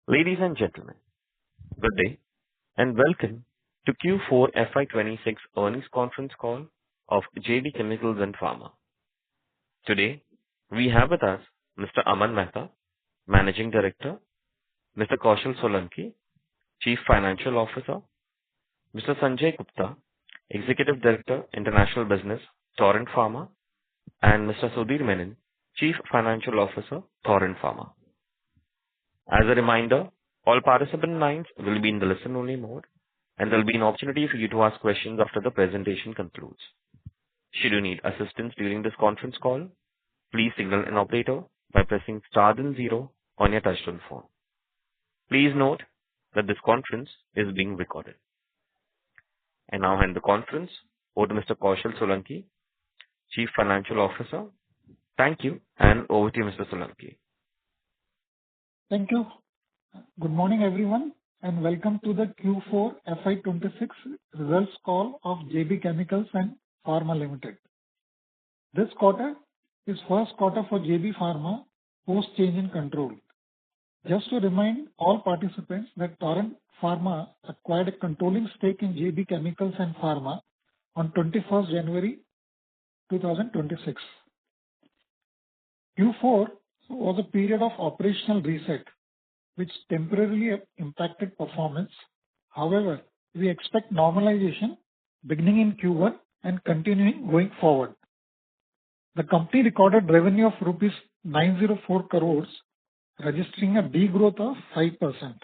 Ladies and gentlemen, good day and welcome to Q4 FY26 earnings conference call of JB Chemicals and Pharma. Today, we have with us Mr. Aman Mehta, Managing Director, Mr. Kaushal Solanki, Chief Financial Officer, Mr. Sanjay Gupta, Executive Director, International Business, Torrent Pharma, and Mr. Sudhir Menon, Chief Financial Officer, Torrent Pharma. As a reminder, all participant lines will be in the listen-only mode, and there will be an opportunity for you to ask questions after the presentation concludes. Should you need assistance during this conference call, please signal an operator by pressing star then zero on your touchtone phone. Please note that this conference is being recorded. I now hand the conference over to Mr. Kaushal Solanki, Chief Financial Officer. Thank you, and over to you, Mr. Solanki. Thank you. Good morning, everyone, and welcome to the Q4 FY26 results call of JB Chemicals and Pharma Limited. This quarter is first quarter for JB Pharma post change in control. Just to remind all participants that Torrent Pharma acquired a controlling stake in JB Chemicals and Pharma on 21st January 2026. Q4 was a period of operational reset which temporarily impacted performance. However, we expect normalization beginning in Q1 and continuing going forward. The company recorded revenue of rupees 904 crores, registering a degrowth of 5%.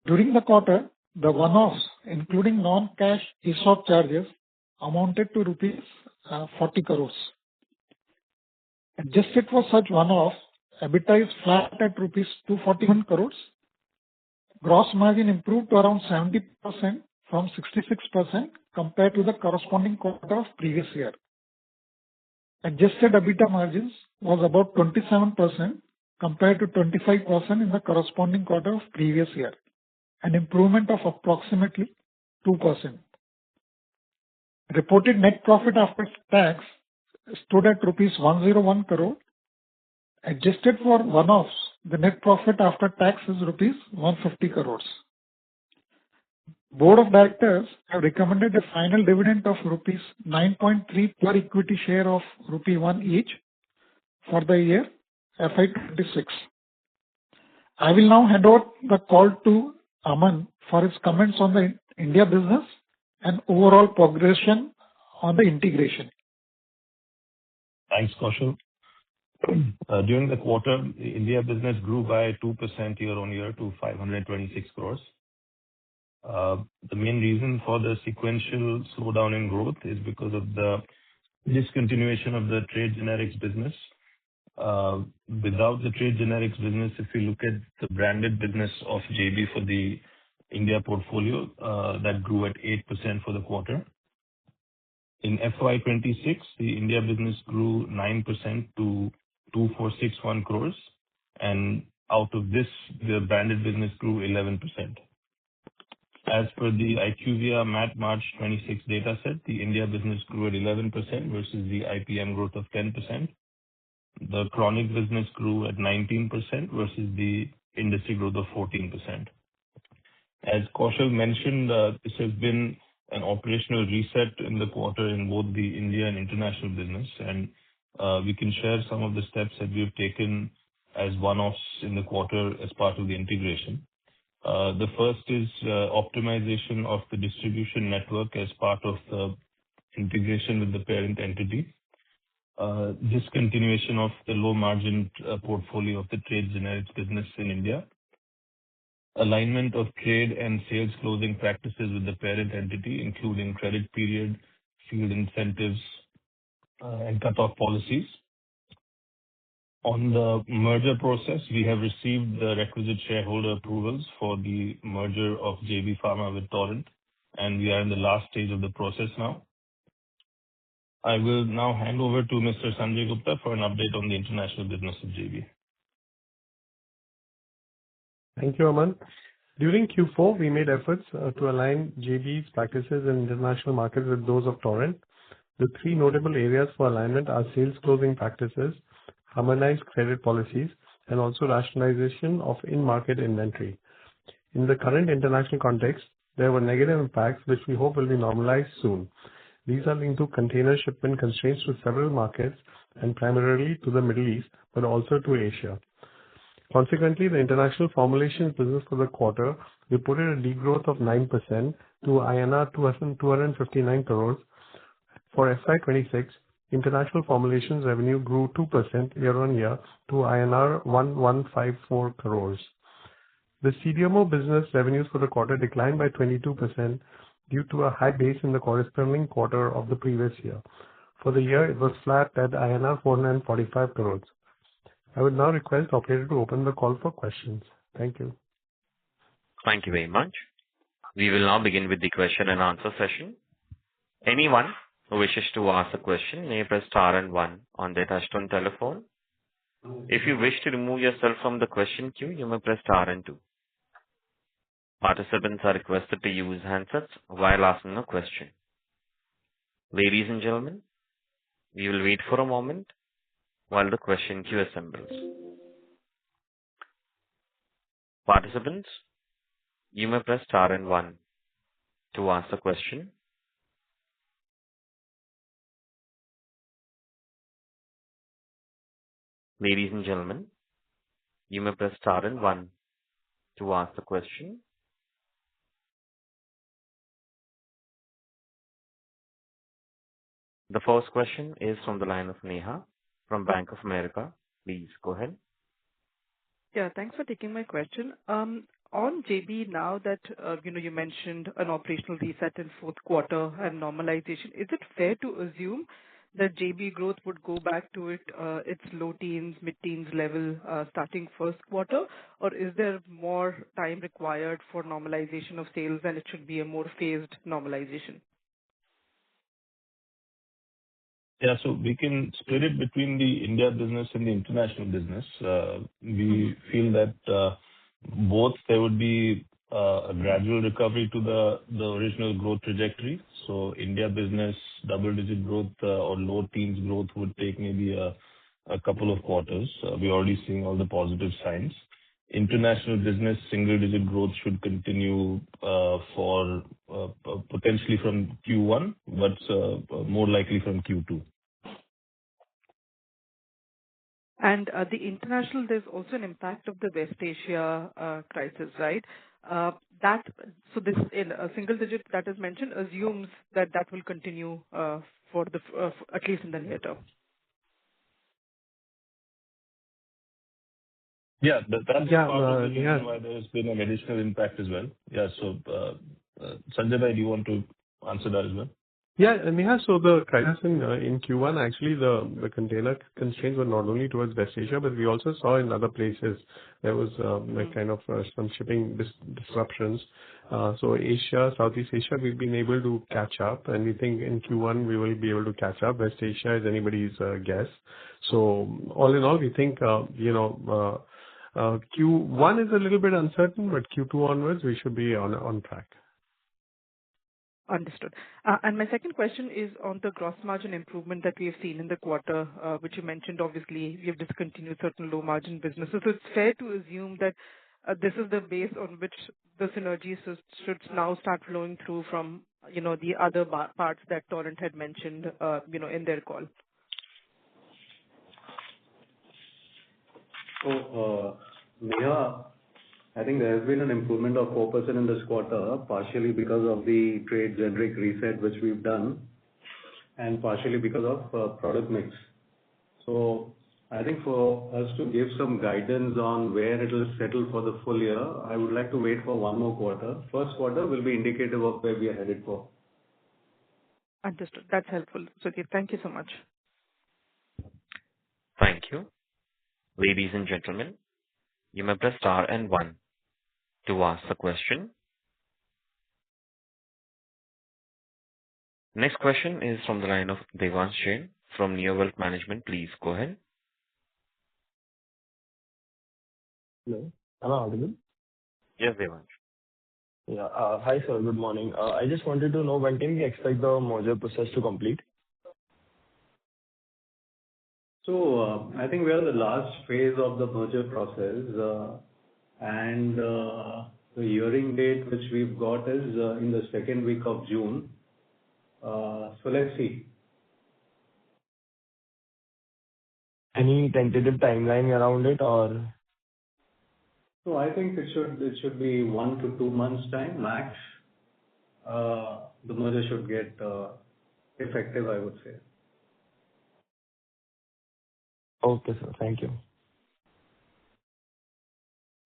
During the quarter, the one-offs, including non-cash ESOP charges, amounted to rupees 40 crores. Adjusted for such one-off, EBITDA is flat at rupees 241 crores. Gross margin improved to around 70% from 66% compared to the corresponding quarter of previous year. Adjusted EBITDA margins was about 27% compared to 25% in the corresponding quarter of previous year, an improvement of approximately 2%. Reported net profit after tax stood at rupees 101 crore. Adjusted for one-offs, the net profit after tax is rupees 150 crores. Board of Directors have recommended a final dividend of rupees 9.3 per equity share of rupee 1 each for the year FY26. I will now hand over the call to Aman for his comments on the India business and overall progression on the integration. Thanks, Kaushal. During the quarter, the India business grew by 2% year-on-year to 526 crores. The main reason for the sequential slowdown in growth is because of the discontinuation of the trade generics business. Without the trade generics business, if you look at the branded business of JB for the India portfolio, that grew at 8% for the quarter. In FY26, the India business grew 9% to 2461 crores, and out of this, the branded business grew 11%. As per the IQVIA MAT March 26 data set, the India business grew at 11% versus the IPM growth of 10%. The chronic business grew at 19% versus the industry growth of 14%. As Kaushal mentioned, this has been an operational reset in the quarter in both the India and international business, and we can share some of the steps that we have taken as one-offs in the quarter as part of the integration. The first is optimization of the distribution network as part of the integration with the parent entity. Discontinuation of the low-margin portfolio of the trade generics business in India. Alignment of trade and sales closing practices with the parent entity, including credit period, field incentives, and cut-off policies. On the merger process, we have received the requisite shareholder approvals for the merger of JB Pharma with Torrent, and we are in the last stage of the process now. I will now hand over to Mr. Sanjay Gupta for an update on the international business of JB. Thank you, Aman. During Q4, we made efforts to align JB's practices in international markets with those of Torrent. The three notable areas for alignment are sales closing practices, harmonized credit policies, and also rationalization of in-market inventory. In the current international context, there were negative impacts which we hope will be normalized soon. These are linked to container shipment constraints to several markets and primarily to the Middle East, but also to Asia. Consequently, the international formulations business for the quarter reported a degrowth of 9% to INR 2,259 crores. For FY26, international formulations revenue grew 2% year-on-year to INR 1,154 crores. The CDMO business revenues for the quarter declined by 22% due to a high base in the corresponding quarter of the previous year. For the year, it was flat at INR 445 crores. I would now request the operator to open the call for questions. Thank you. Thank you very much. We will now begin with the question and answer session. Anyone who wishes to ask a question may press star and one on their touchtone telephone. If you wish to remove yourself from the question queue, you may press star and two. Participants are requested to use handsets while asking a question. Ladies and gentlemen, we will wait for a moment while the question queue assembles. Participants, you may press star and one to ask a question. Ladies and gentlemen, you may press star and one to ask the question. The first question is from the line of Neha from Bank of America. Please go ahead. Yeah, thanks for taking my question. On JB, now that you mentioned an operational reset in fourth quarter and normalization, is it fair to assume that JB growth would go back to its low teens, mid-teens level starting first quarter? Or is there more time required for normalization of sales and it should be a more phased normalization? Yeah, so we can split it between the India business and the international business. We feel that both there would be a gradual recovery to the original growth trajectory. So India business double-digit growth or low teens growth would take maybe a couple of quarters. We're already seeing all the positive signs. International business single-digit growth should continue for potentially from Q1, but more likely from Q2. And the international, there's also an impact of the West Asia crisis, right? So this in a single digit that is mentioned assumes that will continue for at least in the near term. Yeah, that's probably the Yeah. reason why there's been an additional impact as well. Yeah, so Sanjay bhai, do you want to answer that as well? Yeah, Neha, so the crisis in Q1, actually the container constraints were not only towards West Asia, but we also saw in other places there was like kind of some shipping disruptions. So Asia, Southeast Asia, we've been able to catch up, and we think in Q1 we will be able to catch up. West Asia is anybody's guess. So all in all, we think Q1 is a little bit uncertain, but Q2 onwards we should be on track. Understood. And my second question is on the gross margin improvement that we have seen in the quarter, which you mentioned. Obviously, we have discontinued certain low margin businesses. So it's fair to assume that this is the base on which the synergies should now start flowing through from the other parts that Torrent had mentioned in their call. So, Neha, I think there has been an improvement of 4% in this quarter, partially because of the trade generic reset which we've done, and partially because of product mix. So I think for us to give some guidance on where it will settle for the full year, I would like to wait for one more quarter. First quarter will be indicative of where we are headed for. Understood. That's helpful. Sudhir, thank you so much. Thank you. Ladies and gentlemen, you may press star and one to ask the question. Next question is from the line of Devansh Jain from Neo Wealth Management. Please go ahead. Hello. Am I audible? Yes, Devansh. Yeah. Hi, sir. Good morning. I just wanted to know when can we expect the merger process to complete? I think we are the last phase of the merger process, and the hearing date which we've got is in the second week of June. Let's see. Any tentative timeline around it or? I think it should be 1 to 2 months time max. The merger should get effective, I would say. Okay, sir. Thank you.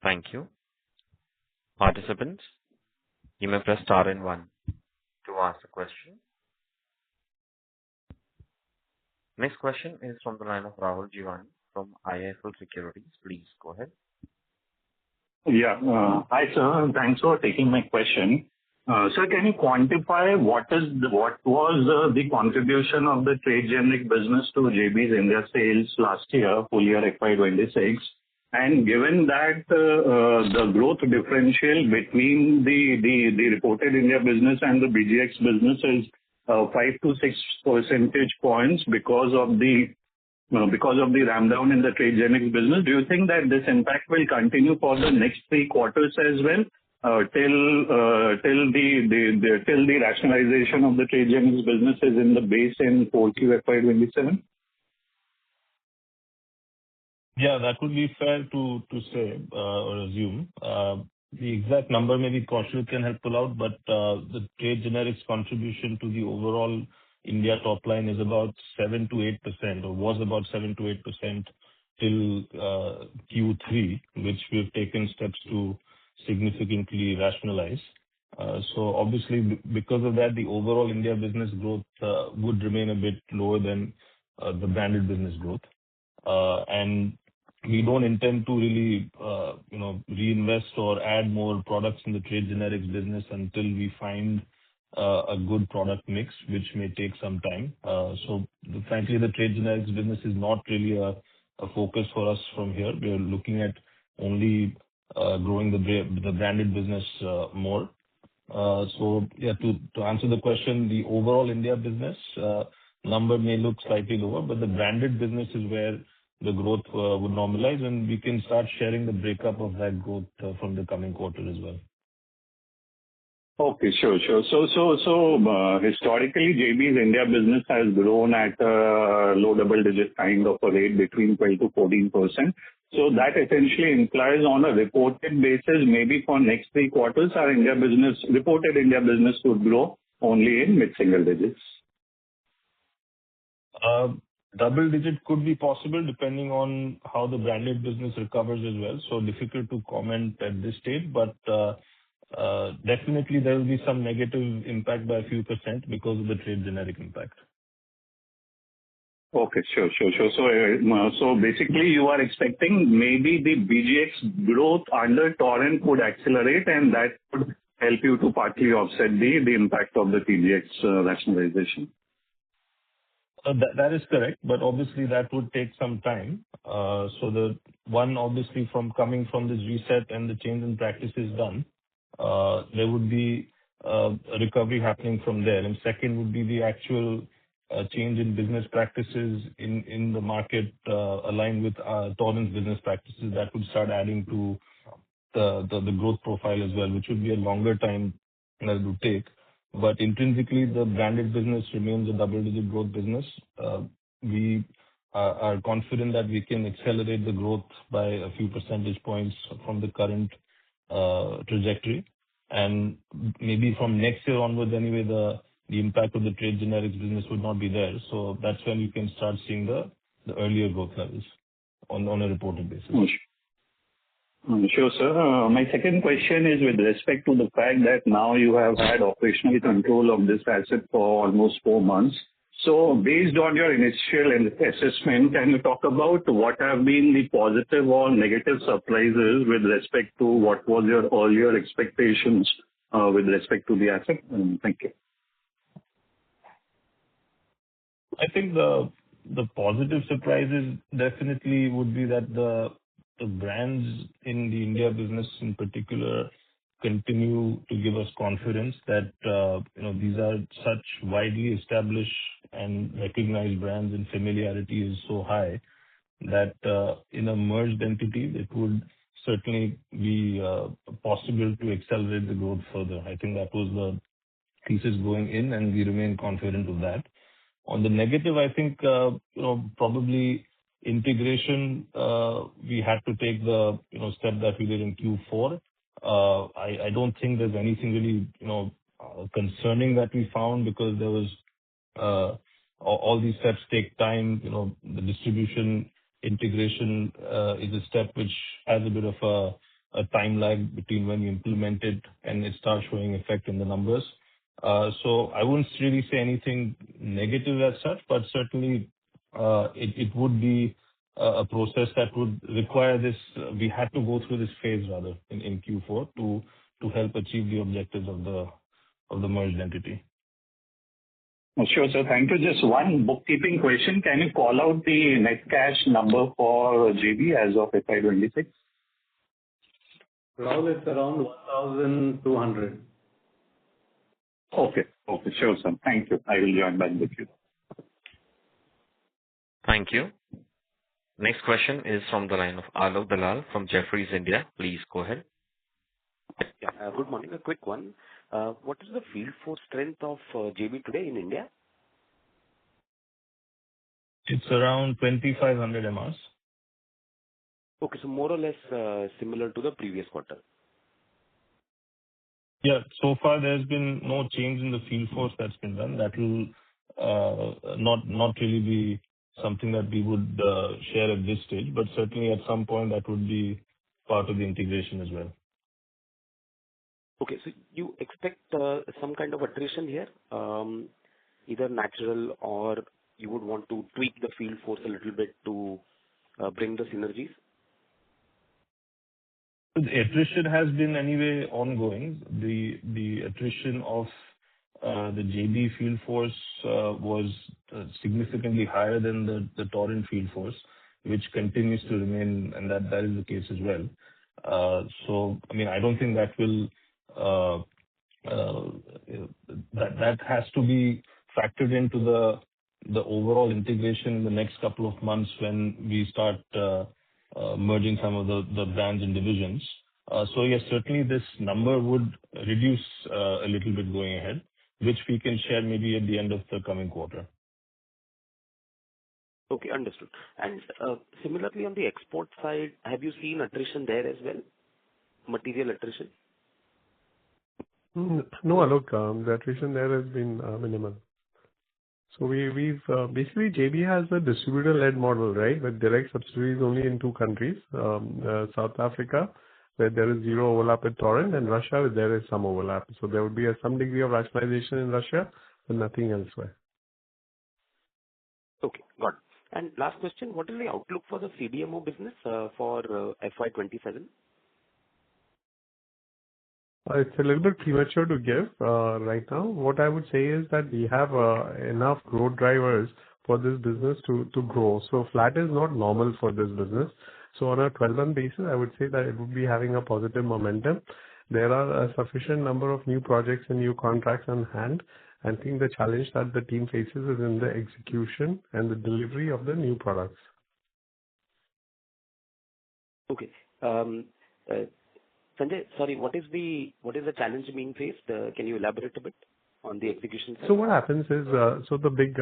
Thank you. Participants, you may press star and one to ask a question. Next question is from the line of Rahul Jeewani from IIFL Securities. Please go ahead. Yeah. Hi, sir. Thanks for taking my question. Sir, can you quantify what was the contribution of the trade generic business to JB's India sales last year, full year FY 26? And given that the growth differential between the reported India business and the BGX business is 5 to 6 percentage points because of the ramp down in the trade generics business, do you think that this impact will continue for the next 3 quarters as well, till the rationalization of the trade generics business is in the base in 4Q FY 27? Yeah, that would be fair to say or assume. The exact number maybe Kaushal can help pull out, but the trade generics contribution to the overall India top line is about 7 to 8%, or was about 7 to 8% till Q3, which we've taken steps to significantly rationalize. So obviously, because of that, the overall India business growth would remain a bit lower than the branded business growth. And we don't intend to really, reinvest or add more products in the trade generics business until we find a good product mix, which may take some time. So frankly, the trade generics business is not really a focus for us from here. We are looking at only growing the branded business more. So yeah, to answer the question, the overall India business number may look slightly lower, but the branded business is where the growth would normalize, and we can start sharing the breakup of that growth from the coming quarter as well. Okay, sure. So historically, JB's India business has grown at a low double-digit kind of a rate between 12 to 14%. So that essentially implies on a reported basis, maybe for next 3 quarters, our reported India business would grow only in mid-single digits. Double digit could be possible depending on how the branded business recovers as well. So difficult to comment at this stage, but definitely there will be some negative impact by a few % because of the trade generic impact. Okay, sure. So basically you are expecting maybe the BGX growth under Torrent would accelerate, and that would help you to partly offset the impact of the TGX rationalization. That is correct, but obviously that would take some time. So the one, obviously, from coming from this reset and the change in practices done, there would be a recovery happening from there. And second would be the actual change in business practices in the market aligned with Torrent's business practices that would start adding to the growth profile as well, which would be a longer time that it would take. But intrinsically, the branded business remains a double-digit growth business. We are confident that we can accelerate the growth by a few percentage points from the current trajectory. And maybe from next year onwards, anyway, the impact of the trade generics business would not be there. So that's when you can start seeing the earlier growth levels on a reported basis. Sure, sir. My second question is with respect to the fact that now you have had operational control of this asset for almost 4 months. So based on your initial assessment, can you talk about what have been the positive or negative surprises with respect to what was your earlier expectations with respect to the asset? Thank you. I think the positive surprises definitely would be that the brands in the India business in particular continue to give us confidence that these are such widely established and recognized brands and familiarity is so high that in a merged entity, it would certainly be possible to accelerate the growth further. I think that was the thesis going in, and we remain confident of that. On the negative, I think, probably integration, we had to take the, step that we did in Q4. I don't think there's anything really, concerning that we found because there was all these steps take time. The distribution integration is a step which has a bit of a time lag between when you implement it and it starts showing effect in the numbers. So I wouldn't really say anything negative as such, but certainly, it would be a process that would require this. We had to go through this phase rather in Q4 to help achieve the objectives of the merged entity. Sure, sir. Thank you. Just one bookkeeping question. Can you call out the net cash number for JB as of FY 26? Rahul, it's around 1,200. Okay. Okay. Sure, sir. Thank you. I will join back with you. Thank you. Next question is from the line of Alok Dalal from Jefferies India. Please go ahead. Yeah. Good morning. A quick one. What is the field force strength of JB today in India? It's around 2,500 MRs. Okay. So more or less similar to the previous quarter. Yeah. So far, there's been no change in the field force that's been done. That will not really be something that we would share at this stage, but certainly at some point that would be part of the integration as well. Okay. So you expect some kind of attrition here, either natural or you would want to tweak the field force a little bit to bring the synergies? The attrition has been anyway ongoing. The attrition of the JB field force was significantly higher than the Torrent field force, which continues to remain, and that is the case as well. So, I mean, I don't think that will that has to be factored into the overall integration in the next couple of months when we start merging some of the brands and divisions. So yes, certainly this number would reduce a little bit going ahead, which we can share maybe at the end of the coming quarter. Okay, understood. And similarly, on the export side, have you seen attrition there as well? Material attrition? No, Alok, the attrition there has been minimal. So we've basically JB has a distributor-led model, right, with direct subsidiaries only in two countries, South Africa, where there is zero overlap with Torrent, and Russia, where there is some overlap. So there would be some degree of rationalization in Russia, but nothing elsewhere. Okay, got it. And last question, what is the outlook for the CDMO business for FY27? It's a little bit premature to give right now. What I would say is that we have enough growth drivers for this business to grow. So flat is not normal for this business. So on a 12-month basis, I would say that it would be having a positive momentum. There are a sufficient number of new projects and new contracts on hand. I think the challenge that the team faces is in the execution and the delivery of the new products. Okay. Sanjay, sorry, what is the challenge being faced? Can you elaborate a bit on the execution side? So what happens is, so the big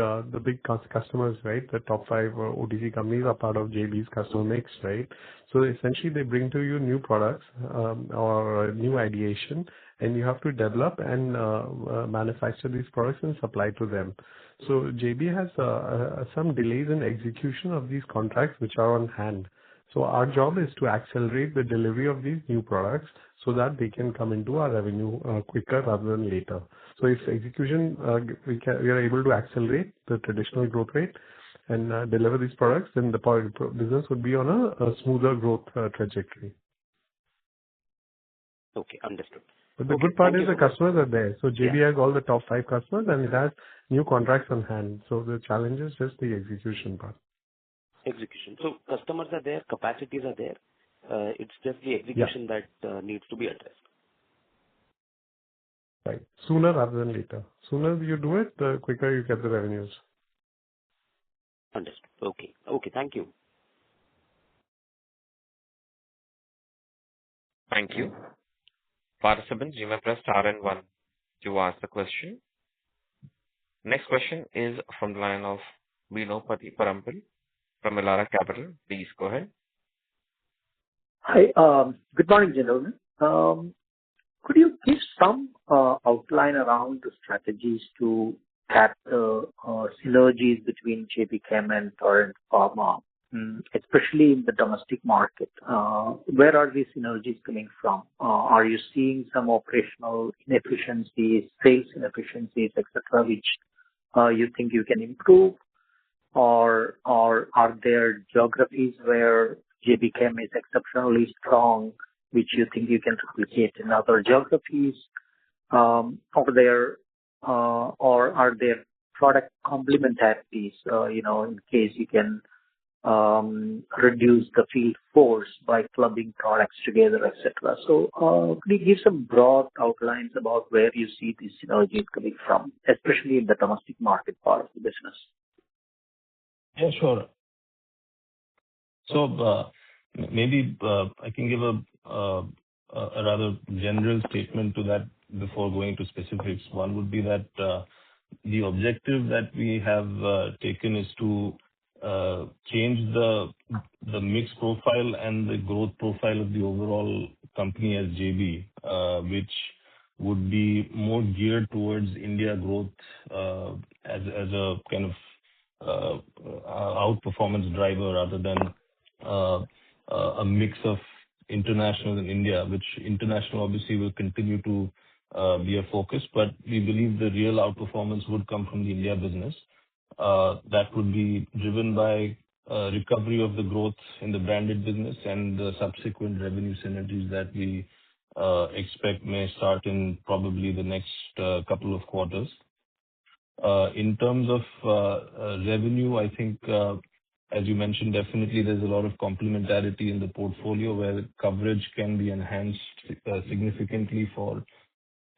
customers, right, the top 5 OTC companies are part of JB's customer mix, right? So essentially they bring to you new products or new ideation, and you have to develop and manufacture these products and supply to them. So JB has some delays in execution of these contracts which are on hand. So our job is to accelerate the delivery of these new products so that they can come into our revenue quicker rather than later. So if execution, we are able to accelerate the traditional growth rate and deliver these products, then the business would be on a smoother growth trajectory. Okay, understood. But the good part is the customers are there. So JB has all the top 5 customers and it has new contracts on hand. So the challenge is just the execution part. Execution. So customers are there, capacities are there. It's just the execution that needs to be addressed. Right. Sooner rather than later. Sooner you do it, the quicker you get the revenues. Understood. Okay. Okay, thank you. Thank you. Participants, you may press star and one to ask the question. Next question is from the line of Bino Parampil from Elara Capital. Please go ahead. Hi. Good morning, gentlemen. Could you give some outline around the strategies to tap synergies between JB Chem and Torrent Pharma, especially in the domestic market? Where are these synergies coming from? Are you seeing some operational inefficiencies, sales inefficiencies, etc., which you think you can improve? Or are there geographies where JB Chem is exceptionally strong, which you think you can replicate in other geographies? Or are there product complementarities, in case you can reduce the field force by clubbing products together, etc. So could you give some broad outlines about where you see these synergies coming from, especially in the domestic market part of the business? Yeah, sure. So maybe I can give a rather general statement to that before going to specifics. One would be that the objective that we have taken is to change the mix profile and the growth profile of the overall company as JB, which would be more geared towards India growth as a kind of outperformance driver rather than a mix of international and India, which international obviously will continue to be a focus, but we believe the real outperformance would come from the India business. That would be driven by recovery of the growth in the branded business and the subsequent revenue synergies that we expect may start in probably the next couple of quarters. In terms of revenue, I think, as you mentioned, definitely there's a lot of complementarity in the portfolio where coverage can be enhanced significantly for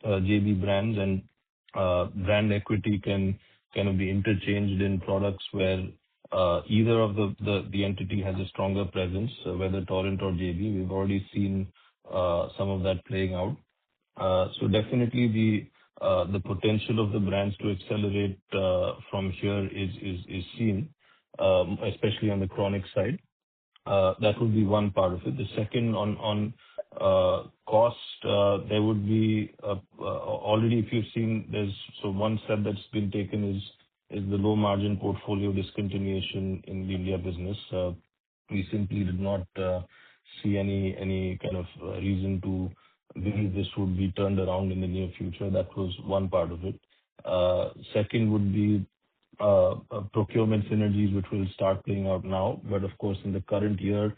JB brands, and brand equity can kind of be interchanged in products where either of the entity has a stronger presence, whether Torrent or JB. We've already seen some of that playing out. So definitely the potential of the brands to accelerate from here is seen, especially on the chronic side. That would be one part of it. The second on cost, there would be already, if you've seen, so one step that's been taken is the low margin portfolio discontinuation in the India business. We simply did not see any kind of reason to believe this would be turned around in the near future. That was one part of it. Second would be procurement synergies, which will start playing out now. But of course, in the current year,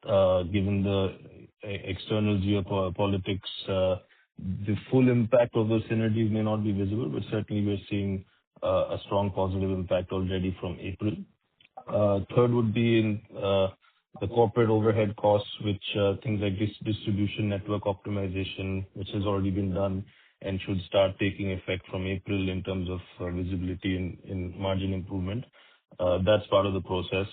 given the external geopolitics, the full impact of those synergies may not be visible, but certainly we're seeing a strong positive impact already from April. Third would be in the corporate overhead costs, which things like distribution network optimization, which has already been done and should start taking effect from April in terms of visibility in margin improvement. That's part of the process.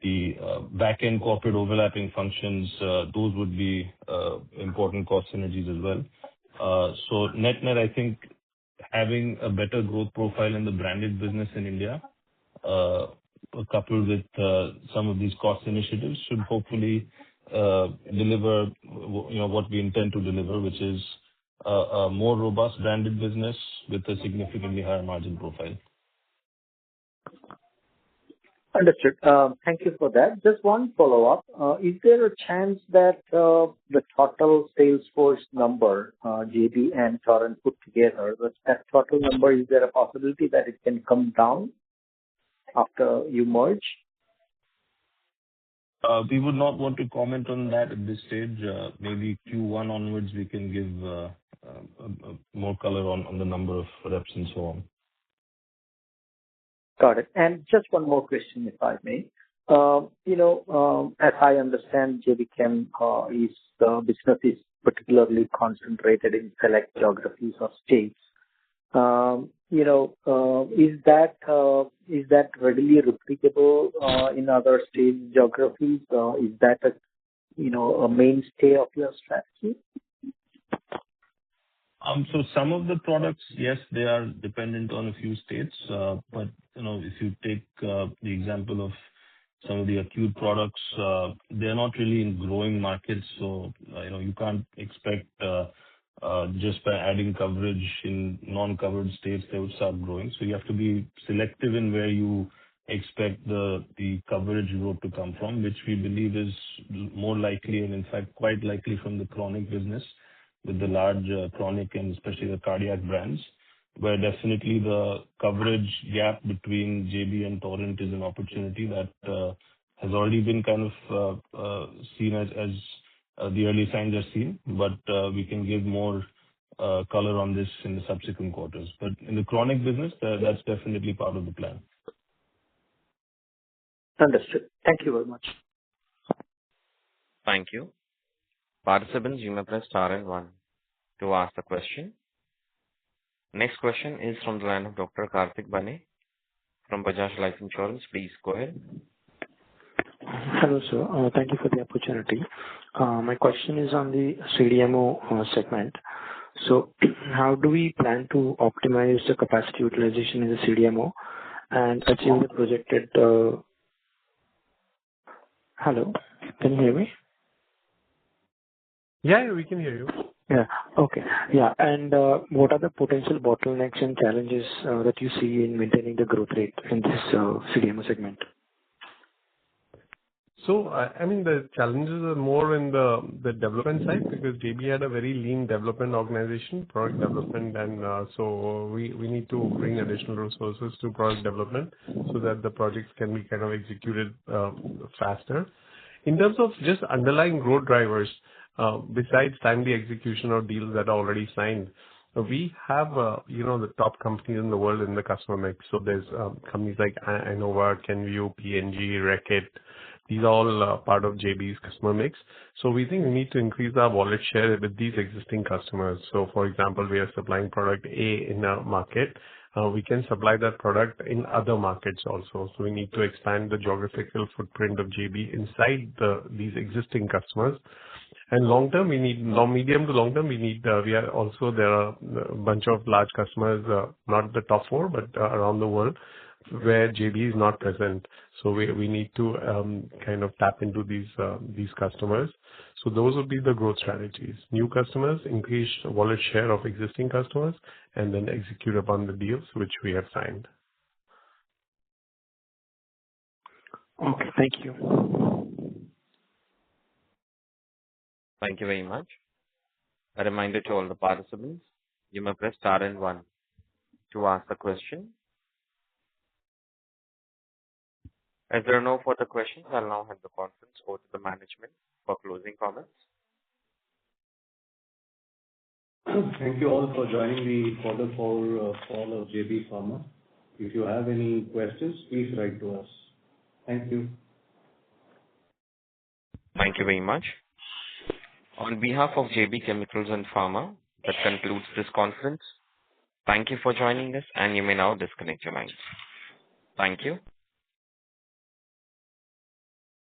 The back-end corporate overlapping functions, those would be important cost synergies as well. So net-net, I think having a better growth profile in the branded business in India, coupled with some of these cost initiatives, should hopefully deliver what we intend to deliver, which is a more robust branded business with a significantly higher margin profile. Understood. Thank you for that. Just one follow-up. Is there a chance that the total sales force number, JB and Torrent put together, that total number, is there a possibility that it can come down after you merge? We would not want to comment on that at this stage. Maybe Q1 onwards, we can give more color on the number of reps and so on. Got it. And just one more question, if I may. As I understand, JB Chem business is particularly concentrated in select geographies or states. is that readily replicable in other state geographies? Is that a mainstay of your strategy? So some of the products, yes, they are dependent on a few states. But if you take the example of some of the acute products, they're not really in growing markets. So you can't expect just by adding coverage in non-covered states, they would start growing. So you have to be selective in where you expect the coverage growth to come from, which we believe is more likely and in fact quite likely from the chronic business with the large chronic and especially the cardiac brands, where definitely the coverage gap between JB and Torrent is an opportunity that has already been kind of seen as the early signs are seen, but we can give more color on this in the subsequent quarters. But in the chronic business, that's definitely part of the plan. Understood. Thank you very much. Thank you. Participants, you may press star and one to ask the question. Next question is from the line of Dr. Karthik Bane from Bajaj Life Insurance. Please go ahead. Hello, sir. Thank you for the opportunity. My question is on the CDMO segment. So how do we plan to optimize the capacity utilization in the CDMO and achieve the projected... Hello, can you hear me? Yeah, we can hear you. Yeah. Okay. Yeah. And what are the potential bottlenecks and challenges that you see in maintaining the growth rate in this CDMO segment? So, the challenges are more in the development side because JB had a very lean development organization, product development, and so we need to bring additional resources to product development so that the projects can be kind of executed faster. In terms of just underlying growth drivers, besides timely execution of deals that are already signed, we have, the top companies in the world in the customer mix. So there's companies like Innova, Kenvue, P&G, Reckitt. These are all part of JB's customer mix. So we think we need to increase our wallet share with these existing customers. So, for example, we are supplying product A in a market. We can supply that product in other markets also. So we need to expand the geographical footprint of JB inside these existing customers. And medium to long term, there are a bunch of large customers, not the top four, but around the world, where JB is not present. So we need to kind of tap into these customers. So those would be the growth strategies. New customers, increase wallet share of existing customers, and then execute upon the deals which we have signed. Okay, thank you. Thank you very much. A reminder to all the participants, you may press star and one to ask the question. As there are no further questions, I'll now hand the conference over to the management for closing comments. Thank you all for joining the quarter 4 call of JB Pharma. If you have any questions, please write to us. Thank you. Thank you very much. On behalf of JB Chemicals and Pharma, that concludes this conference. Thank you for joining us, and you may now disconnect your lines. Thank you.